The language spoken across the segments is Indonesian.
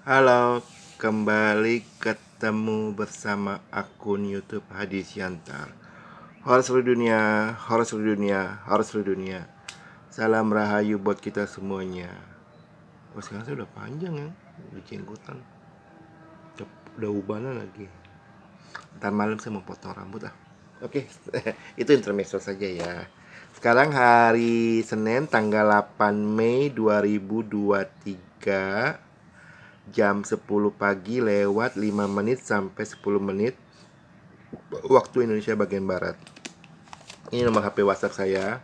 Halo, kembali ketemu bersama akun YouTube Hadi Siantar. Horor seluruh dunia, horor seluruh dunia, horor seluruh dunia. Salam rahayu buat kita semuanya. Oh, sekarang saya udah panjang ya, udah jenggotan, udah ubanan lagi. Ntar malam saya mau potong rambut ah. Oke, itu intermezzo saja ya. Sekarang hari Senin tanggal 8 Mei 2023, jam 10 pagi lewat 5 menit sampai 10 menit waktu Indonesia bagian Barat. Ini nomor HP WhatsApp saya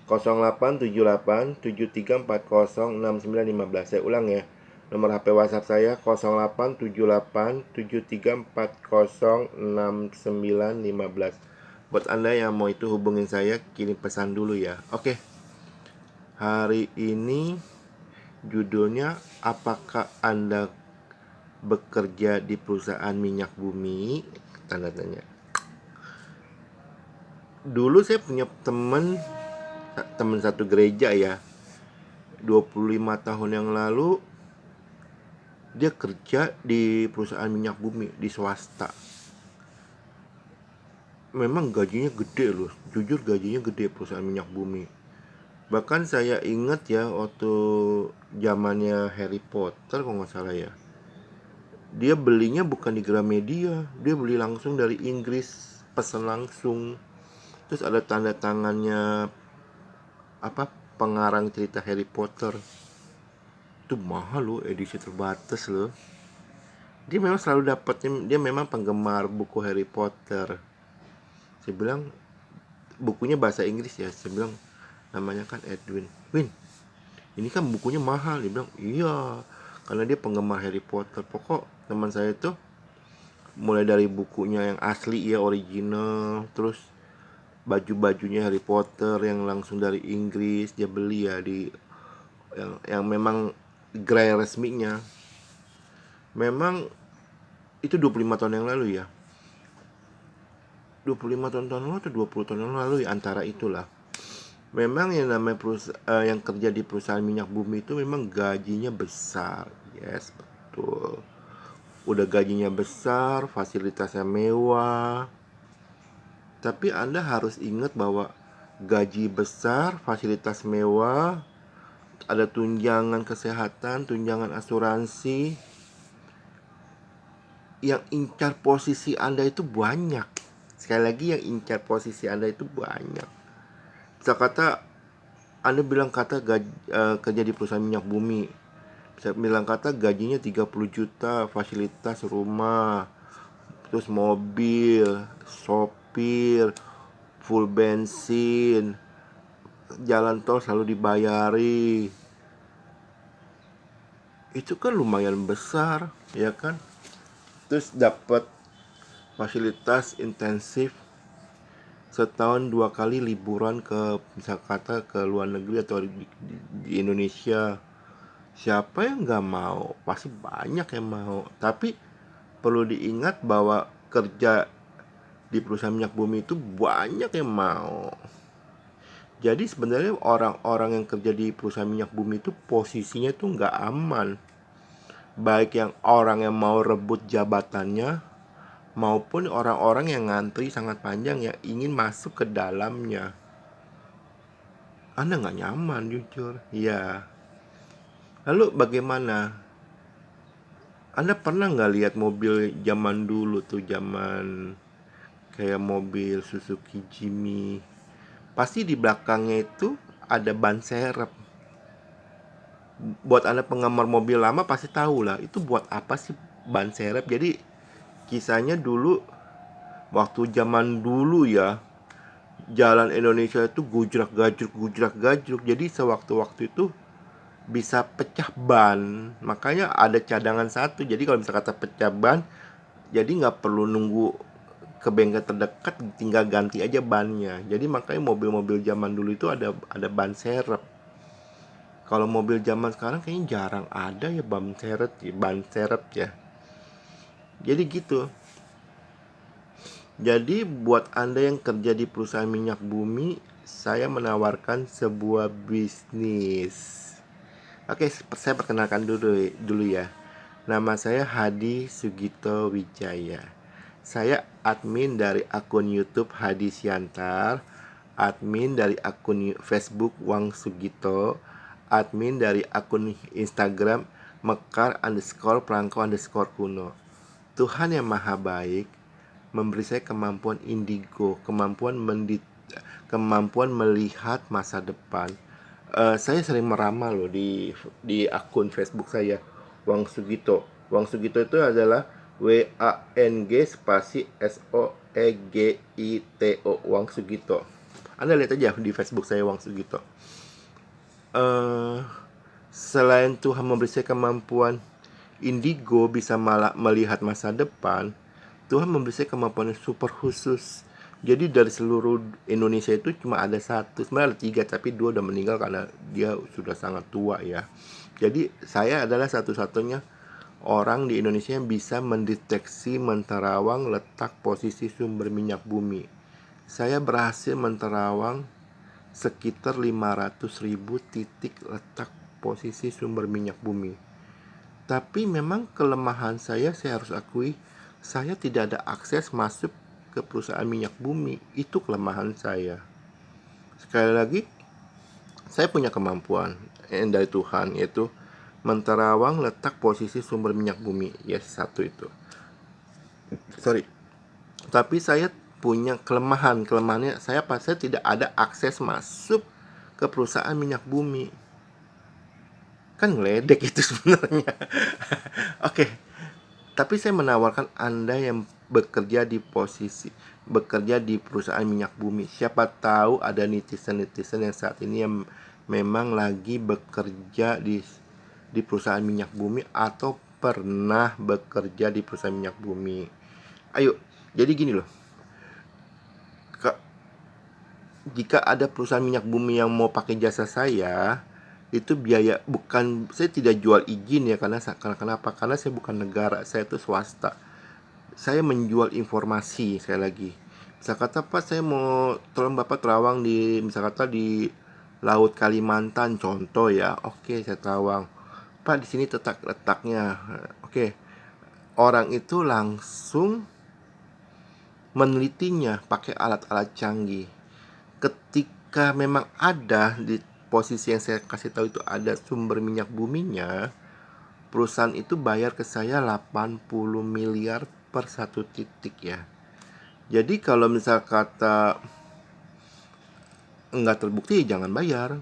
087873406915. Saya ulang ya. Nomor HP WhatsApp saya 087873406915. Buat Anda yang mau itu hubungin saya, kirim pesan dulu ya. Oke. Hari ini judulnya, apakah Anda bekerja di perusahaan minyak bumi? Tanda tanya. Dulu saya punya teman satu gereja ya. 25 tahun yang lalu dia kerja di perusahaan minyak bumi di swasta. Memang gajinya gede loh, jujur gajinya gede perusahaan minyak bumi. Bahkan saya ingat ya, waktu zamannya Harry Potter kalau nggak salah ya, dia belinya bukan di Gramedia, dia beli langsung dari Inggris, pesan langsung. Terus ada tanda tangannya pengarang cerita Harry Potter. Itu mahal loh, edisi terbatas loh. Dia memang selalu dapetin, dia memang penggemar buku Harry Potter. Saya bilang bukunya bahasa Inggris ya. Saya bilang namanya kan Edwin. Win, ini kan bukunya mahal. Dia bilang iya, karena dia penggemar Harry Potter. Pokok teman saya tuh mulai dari bukunya yang asli ya, original, terus baju-bajunya Harry Potter yang langsung dari Inggris dia beli ya, di yang memang gerai resminya. Memang itu 25 tahun yang lalu ya. 25 tahun lalu atau 20 tahun yang lalu ya, antara itulah. Memang yang namanya yang kerja di perusahaan minyak bumi itu memang gajinya besar. Yes, betul. Udah gajinya besar, fasilitasnya mewah. Tapi Anda harus ingat bahwa gaji besar, fasilitas mewah, ada tunjangan kesehatan, tunjangan asuransi, yang incar posisi Anda itu banyak. Sekali lagi, yang incar posisi Anda itu banyak. Bisa kata Anda bilang kata kerja di perusahaan minyak bumi, bisa bilang kata gajinya 30 juta, fasilitas rumah, terus mobil, sopir, full bensin, jalan tol selalu dibayari. Itu kan lumayan besar, ya kan? Terus dapat fasilitas intensif, setahun 2 kali liburan ke, misal kata ke luar negeri atau di Indonesia. Siapa yang nggak mau? Pasti banyak yang mau. Tapi perlu diingat bahwa kerja di perusahaan minyak bumi itu banyak yang mau. Jadi sebenarnya orang-orang yang kerja di perusahaan minyak bumi itu posisinya tuh nggak aman. Baik yang orang yang mau rebut jabatannya, maupun orang-orang yang ngantri sangat panjang yang ingin masuk ke dalamnya. Anda nggak nyaman jujur. Ya. Lalu bagaimana? Anda pernah nggak lihat mobil zaman dulu tuh, zaman kayak mobil Suzuki Jimmy? Pasti di belakangnya itu ada ban serep. Buat Anda penggemar mobil lama pasti tahu lah, itu buat apa sih ban serep. Jadi kisahnya dulu, waktu zaman dulu ya, jalan Indonesia itu gujrak-gajruk. Jadi sewaktu-waktu itu bisa pecah ban. Makanya ada cadangan satu. Jadi kalau misalnya kata pecah ban, jadi nggak perlu nunggu ke bengkel terdekat, tinggal ganti aja bannya. Jadi makanya mobil-mobil zaman dulu itu ada ban serep. Kalau mobil zaman sekarang kayaknya jarang ada ya ban serep ya. Jadi gitu. Jadi buat Anda yang kerja di perusahaan minyak bumi, saya menawarkan sebuah bisnis. Oke, saya perkenalkan dulu ya. Nama saya Hadi Sugito Wijaya. Saya admin dari akun YouTube Hadi Siantar, admin dari akun Facebook Wang Sugito, admin dari akun Instagram Mekar_Perangko_Kuno. Tuhan yang Maha Baik memberi saya kemampuan indigo, kemampuan melihat masa depan. Saya sering meramal loh di akun Facebook saya, Wang Sugito. Wang Sugito itu adalah WANG spasi SOEGITO, Wang Sugito. Anda lihat aja di Facebook saya, Wang Sugito. Selain Tuhan memberi saya kemampuan indigo, bisa malah melihat masa depan, Tuhan memberi saya kemampuan yang super khusus. Jadi dari seluruh Indonesia itu cuma ada satu, sebenarnya ada tiga, tapi dua udah meninggal karena dia sudah sangat tua ya. Jadi saya adalah satu-satunya orang di Indonesia yang bisa mendeteksi menterawang letak posisi sumber minyak bumi. Saya berhasil menterawang sekitar 500.000 titik letak posisi sumber minyak bumi. Tapi memang kelemahan saya harus akui, saya tidak ada akses masuk ke perusahaan minyak bumi. Itu kelemahan saya. Sekali lagi, saya punya kemampuan dari Tuhan, yaitu menterawang letak posisi sumber minyak bumi. Yes, satu itu. Tapi saya punya kelemahannya saya tidak ada akses masuk ke perusahaan minyak bumi. Kan ngeledek itu sebenarnya. Oke. Tapi saya menawarkan Anda yang bekerja di perusahaan minyak bumi. Siapa tahu ada netizen yang saat ini yang memang lagi bekerja di perusahaan minyak bumi atau pernah bekerja di perusahaan minyak bumi. Ayo, jadi gini loh. Jika ada perusahaan minyak bumi yang mau pakai jasa saya, itu biaya, bukan, saya tidak jual izin ya, karena kenapa? Karena saya bukan negara, saya itu swasta. Saya menjual informasi. Sekali lagi, misal kata Pak, saya mau tolong Bapak terawang misal kata di Laut Kalimantan, contoh ya. Oke, saya terawang. Pak, di sini letaknya. Oke, orang itu langsung menelitinya pakai alat-alat canggih. Ketika memang ada di posisi yang saya kasih tahu itu ada sumber minyak buminya, perusahaan itu bayar ke saya 80 miliar per satu titik ya. Jadi kalau misal kata nggak terbukti, jangan bayar.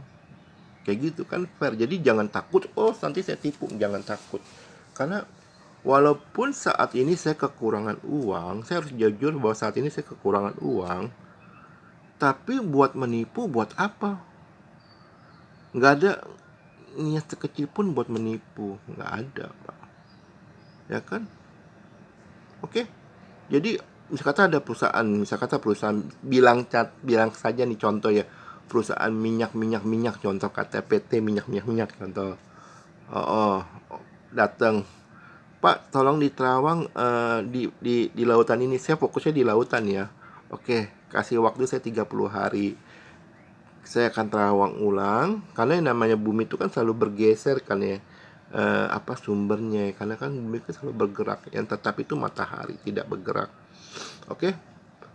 Kayak gitu kan fair. Jadi jangan takut, oh nanti saya tipu. Jangan takut. Karena walaupun saat ini saya kekurangan uang, saya harus jujur bahwa saat ini saya kekurangan uang. Tapi buat menipu, buat apa? Nggak ada niat sekecil pun buat menipu. Nggak ada, Pak. Ya kan? Oke. Jadi misal kata ada perusahaan bilang saja nih contoh ya, perusahaan minyak contoh, kata PT minyak contoh. Datang, Pak, tolong di Terawang, di lautan ini. Saya fokusnya di lautan ya. Oke, kasih waktu saya 30 hari. Saya akan terawang ulang, karena yang namanya bumi itu kan selalu bergeser kan ya, sumbernya, karena kan bumi itu selalu bergerak, yang tetap itu matahari, tidak bergerak. Oke,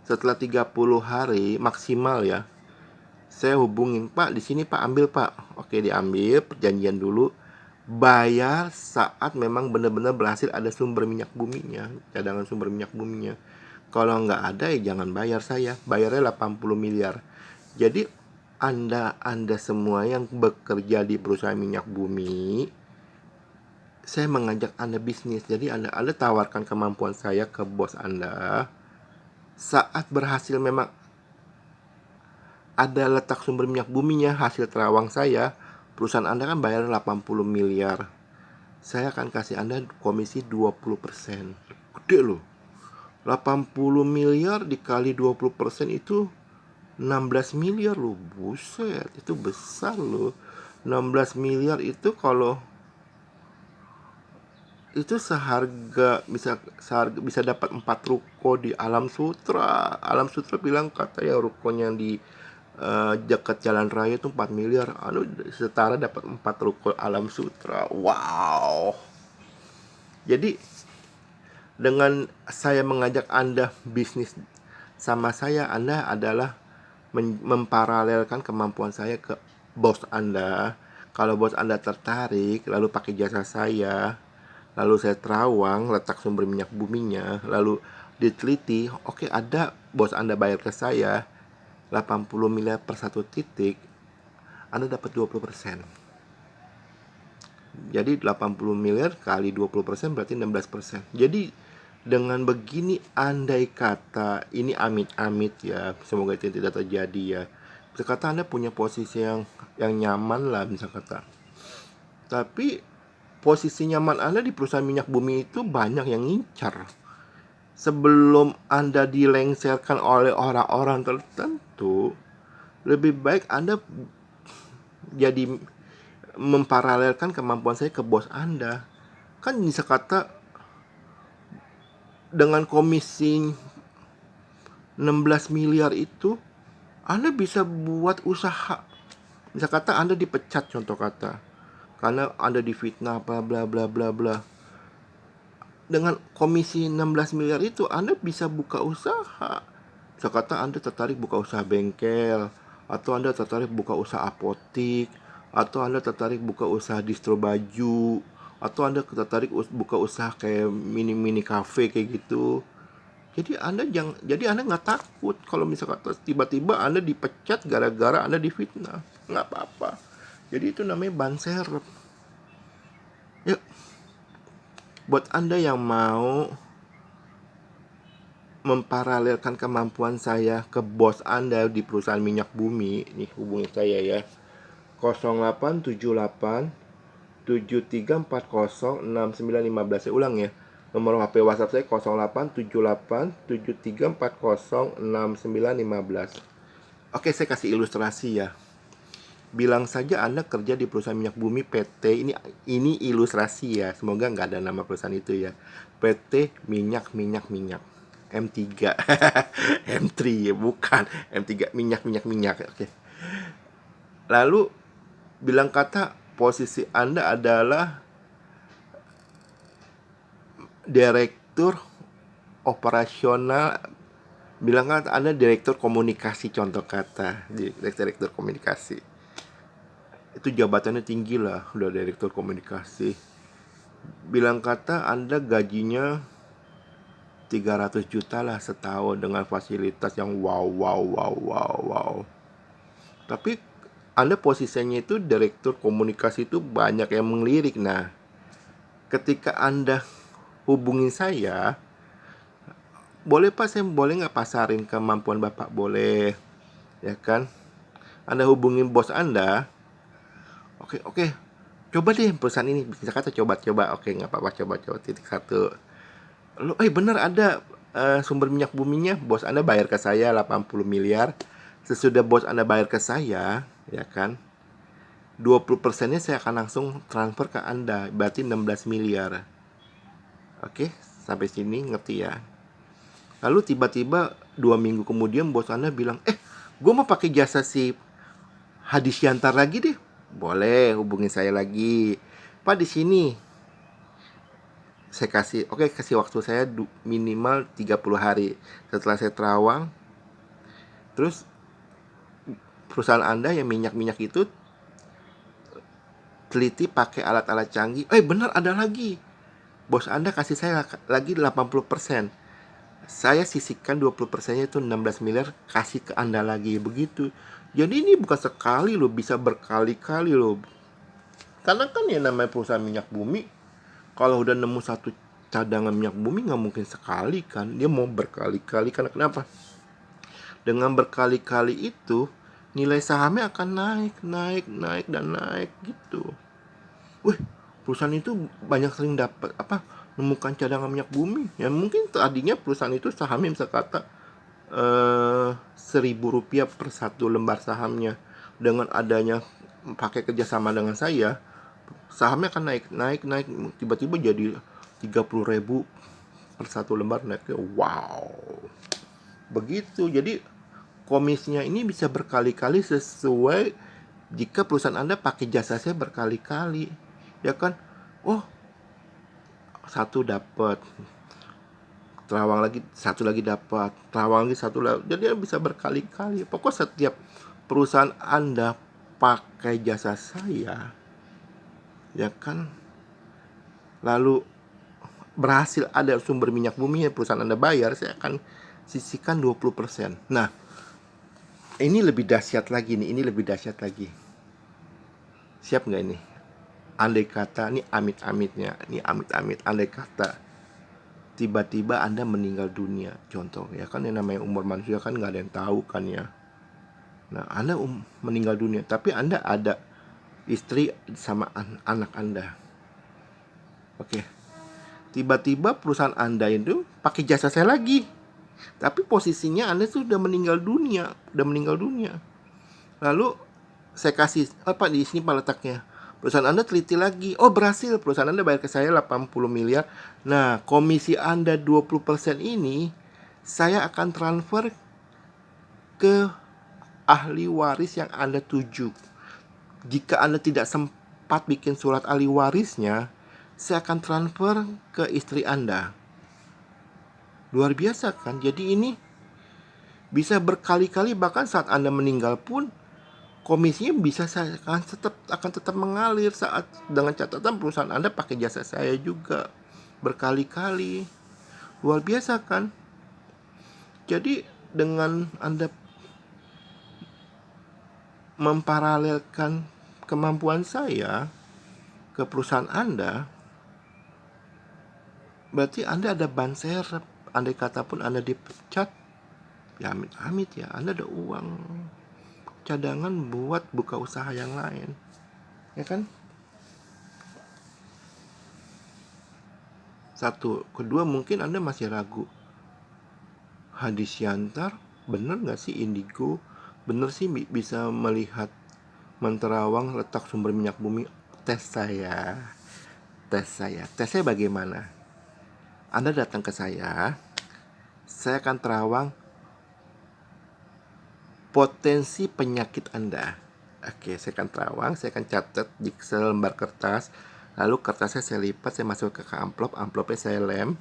setelah 30 hari maksimal ya, saya hubungin, Pak, di sini Pak, ambil Pak. Oke, diambil, perjanjian dulu, bayar saat memang benar-benar berhasil ada sumber minyak buminya, cadangan sumber minyak buminya. Kalau nggak ada ya jangan bayar saya, bayarnya 80 miliar. Jadi Anda semua yang bekerja di perusahaan minyak bumi, saya mengajak Anda bisnis. Jadi Anda tawarkan kemampuan saya ke bos Anda. Saat berhasil memang ada letak sumber minyak buminya, hasil terawang saya, perusahaan Anda kan bayar 80 miliar. Saya akan kasih Anda komisi 20%. Gede loh. 80 miliar dikali 20% itu 16 miliar loh. Buset, itu besar loh. 16 miliar itu kalau itu bisa dapat 4 ruko di Alam Sutra. Alam Sutra bilang katanya rukonya di dekat jalan raya itu 4 miliar. Setara dapat 4 ruko Alam Sutra. Wow. Jadi dengan saya mengajak Anda bisnis sama saya, Anda adalah memparalelkan kemampuan saya ke bos Anda. Kalau bos Anda tertarik, lalu pakai jasa saya, lalu saya terawang letak sumber minyak buminya, lalu diteliti, oke, ada bos Anda bayar ke saya 80 miliar per satu titik, Anda dapat 20%. Jadi 80 miliar kali 20% berarti 16%. Jadi dengan begini, andai kata ini amit-amit ya, semoga itu tidak terjadi ya, bisa kata Anda punya posisi yang nyaman lah, bisa kata. Tapi posisi nyaman Anda di perusahaan minyak bumi itu banyak yang ngincar. Sebelum Anda dilengsarkan oleh orang-orang tertentu, lebih baik Anda jadi memparalelkan kemampuan saya ke bos Anda. Kan bisa kata dengan komisi 16 miliar itu Anda bisa buat usaha. Bisa kata Anda dipecat, contoh kata, karena Anda difitnah bla bla bla bla bla. Dengan komisi 16 miliar itu Anda bisa buka usaha. Bisa kata Anda tertarik buka usaha bengkel, atau Anda tertarik buka usaha apotik, atau Anda tertarik buka usaha distro baju, atau Anda tertarik buka usaha kayak mini cafe kayak gitu. Jadi Anda nggak takut kalau misalkan tiba-tiba Anda dipecat gara-gara Anda difitnah, nggak apa-apa. Jadi itu namanya ban serep. Yuk, buat Anda yang mau memparalelkan kemampuan saya ke bos Anda di perusahaan minyak bumi, nih hubungi saya ya. 0878 73406915. Saya ulang ya. Nomor HP WhatsApp saya 0878 73406915. Oke, saya kasih ilustrasi ya. Bilang saja Anda kerja di perusahaan minyak bumi PT. Ini ilustrasi ya. Semoga nggak ada nama perusahaan itu ya. PT minyak. M3. M3 ya, bukan. M3 minyak. Oke. Lalu bilang kata posisi Anda adalah direktur operasional, bilang kan Anda direktur komunikasi, contoh kata direktur komunikasi. Itu jabatannya tinggi lah, udah direktur komunikasi. Bilang kata Anda gajinya 300 juta lah setahun dengan fasilitas yang wow. Tapi Anda posisinya itu direktur komunikasi, itu banyak yang mengelirik. Nah, ketika Anda hubungin saya, boleh Pak, saya boleh nggak pasarin kemampuan Bapak? Boleh, ya kan? Anda hubungin bos Anda, oke, coba deh perusahaan ini, bisa kata coba, oke nggak apa-apa, coba, titik satu. Lalu, bener ada sumber minyak buminya, bos Anda bayar ke saya 80 miliar, sesudah bos Anda bayar ke saya, ya kan, 20%-nya saya akan langsung transfer ke Anda, berarti 16 miliar. Oke, sampai sini ngerti ya? Lalu tiba-tiba 2 minggu kemudian bos Anda bilang, gue mau pakai jasa si Hadi Syantar lagi deh. Boleh, hubungin saya lagi. Pak, di sini saya kasih waktu saya minimal 30 hari. Setelah saya terawang, terus perusahaan Anda yang minyak itu teliti pakai alat-alat canggih. Benar ada lagi. Bos Anda kasih saya lagi 80%. Saya sisihkan 20%-nya, itu 16 miliar, kasih ke Anda lagi, begitu. Jadi ini bukan sekali loh, bisa berkali-kali loh. Karena kan ya namanya perusahaan minyak bumi, kalau udah nemu satu cadangan minyak bumi nggak mungkin sekali kan, dia mau berkali-kali. Karena kenapa? Dengan berkali-kali itu nilai sahamnya akan naik gitu. Perusahaan itu banyak sering dapat menemukan cadangan minyak bumi. Ya mungkin tadinya perusahaan itu sahamnya bisa kata Rp1.000 per satu lembar sahamnya. Dengan adanya pakai kerjasama dengan saya, sahamnya akan naik, tiba-tiba jadi 30.000 per satu lembar naiknya. Wow, begitu. Jadi komisinya ini bisa berkali-kali sesuai jika perusahaan Anda pakai jasa saya berkali-kali, ya kan? satu dapat, terawang lagi satu lagi dapat, terawang lagi satu lagi, jadi bisa berkali-kali. Pokok setiap perusahaan Anda pakai jasa saya, ya kan, lalu berhasil ada sumber minyak bumi yang perusahaan Anda bayar, saya akan sisihkan 20%. Nah, ini lebih dahsyat lagi nih, ini lebih dahsyat lagi. Siap nggak ini? Andai kata, ini amit-amitnya, andai kata tiba-tiba Anda meninggal dunia, contoh ya kan, yang namanya umur manusia kan nggak ada yang tahu kan ya. Nah, Anda meninggal dunia, tapi Anda ada istri sama anak Anda. Oke. Tiba-tiba perusahaan Anda itu pakai jasa saya lagi. Tapi posisinya Anda sudah meninggal dunia, Lalu saya kasih apa di sini Pak letaknya? Perusahaan Anda teliti lagi. Oh, berhasil. Perusahaan Anda bayar ke saya 80 miliar. Nah, komisi Anda 20% ini saya akan transfer ke ahli waris yang Anda tuju. Jika Anda tidak sempat bikin surat ahli warisnya, saya akan transfer ke istri Anda. Luar biasa kan? Jadi ini bisa berkali-kali, bahkan saat Anda meninggal pun komisinya bisa akan tetap mengalir, saat dengan catatan perusahaan Anda pakai jasa saya juga berkali-kali. Luar biasa kan? Jadi dengan Anda memparalelkan kemampuan saya ke perusahaan Anda, berarti Anda ada ban serep. Andai kata pun Anda dipecat, ya amit-amit ya, Anda ada uang cadangan buat buka usaha yang lain, ya kan? Satu. Kedua, mungkin Anda masih ragu, Hadisyantar bener gak sih indigo? Bener sih bisa melihat menterawang letak sumber minyak bumi? Tes saya bagaimana? Anda datang ke saya akan terawang potensi penyakit Anda. Oke, saya akan terawang, saya akan catat di selembar kertas. Lalu kertasnya saya lipat, saya masuk ke amplopnya saya lem.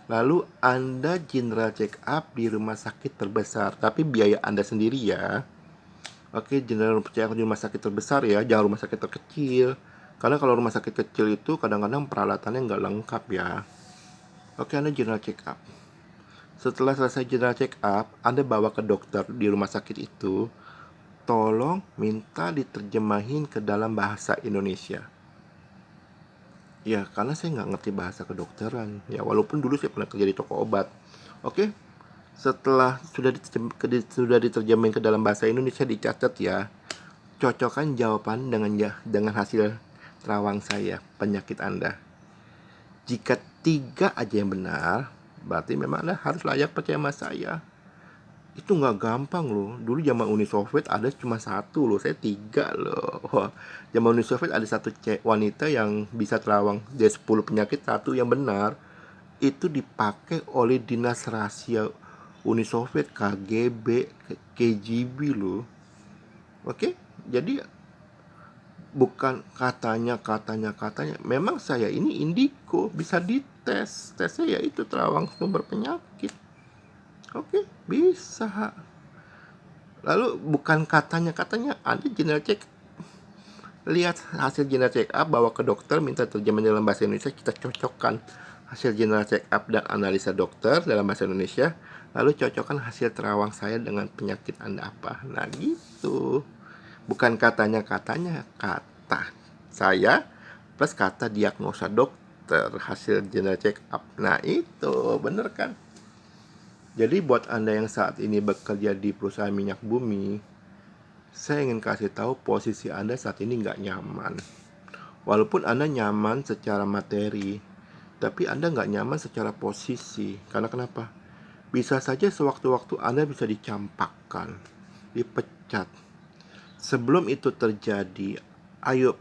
Lalu Anda general check up di rumah sakit terbesar, tapi biaya Anda sendiri ya. Oke, general check up di rumah sakit terbesar ya, jangan rumah sakit terkecil. Karena kalau rumah sakit kecil itu kadang-kadang peralatannya nggak lengkap ya. Oke, Anda general check up. Setelah selesai general check up, Anda bawa ke dokter di rumah sakit itu. Tolong minta diterjemahin ke dalam bahasa Indonesia. Ya, karena saya nggak ngerti bahasa kedokteran. Ya, walaupun dulu saya pernah kerja di toko obat. Oke, setelah sudah diterjemahin ke dalam bahasa Indonesia, dicatat ya. Cocokkan jawaban dengan hasil terawang saya, penyakit Anda. Jika 3 aja yang benar, berarti memang Anda harus layak percaya sama saya. Itu nggak gampang loh. Dulu zaman Uni Soviet ada cuma 1 loh, saya 3 loh. Zaman Uni Soviet ada 1 wanita yang bisa terawang dari 10 penyakit, 1 yang benar. Itu dipakai oleh dinas rahasia Uni Soviet, KGB, KGB loh. Oke, jadi bukan katanya. Memang saya ini indigo, bisa dites. Tesnya yaitu terawang sumber penyakit. Oke, bisa. Lalu bukan katanya Anda general check. Lihat hasil general check up, bawa ke dokter, minta terjemahan dalam bahasa Indonesia, kita cocokkan hasil general check up dan analisa dokter dalam bahasa Indonesia, lalu cocokkan hasil terawang saya dengan penyakit Anda apa. Nah gitu. Bukan kata saya plus kata diagnosa dokter, hasil general check up. Nah itu bener kan? Jadi buat Anda yang saat ini bekerja di perusahaan minyak bumi, saya ingin kasih tahu posisi Anda saat ini nggak nyaman. Walaupun Anda nyaman secara materi, tapi Anda nggak nyaman secara posisi. Karena kenapa? Bisa saja sewaktu-waktu Anda bisa dicampakkan, dipecat. Sebelum itu terjadi, ayo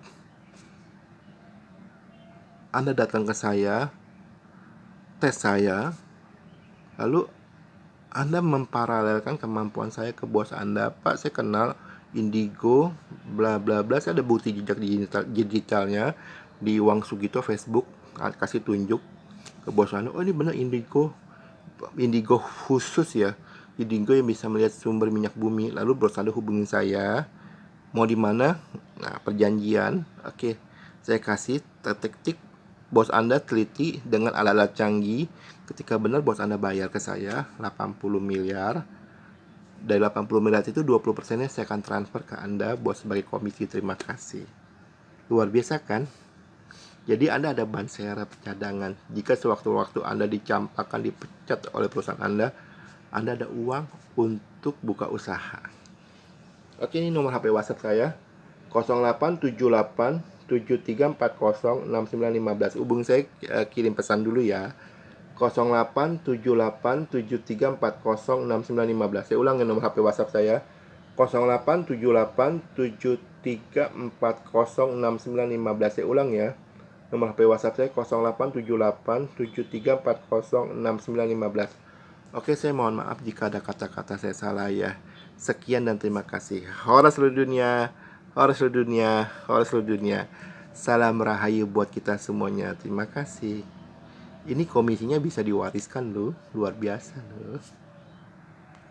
Anda datang ke saya, tes saya, lalu Anda memparalelkan kemampuan saya ke bos Anda. Pak, saya kenal indigo, bla bla bla. Saya ada bukti jejak digitalnya di Wang Sugito Facebook. kasih tunjuk ke bos Anda, oh ini benar Indigo khusus ya, Indigo yang bisa melihat sumber minyak bumi. Lalu bos Anda hubungin saya, mau di mana? Nah, perjanjian. Oke, saya kasih tik. Bos Anda teliti dengan alat-alat canggih. Ketika benar, bos Anda bayar ke saya 80 miliar. Dari 80 miliar itu 20%-nya saya akan transfer ke Anda, bos, sebagai komisi terima kasih. Luar biasa kan? Jadi Anda ada ban serep cadangan. Jika sewaktu-waktu Anda dicampakkan, dipecat oleh perusahaan Anda ada uang untuk buka usaha. Oke, ini nomor HP WhatsApp saya 087873406915. Hubungi saya, kirim pesan dulu ya. 087873406915. Saya ulangi nomor HP WhatsApp saya 087873406915. Saya ulang ya. Nomor HP WhatsApp saya 087873406915. Oke, saya mohon maaf jika ada kata-kata saya salah ya. Sekian dan terima kasih. Hora seluruh dunia, hora seluruh dunia, hora seluruh dunia. Salam rahayu buat kita semuanya. Terima kasih. Ini komisinya bisa diwariskan loh, luar biasa loh.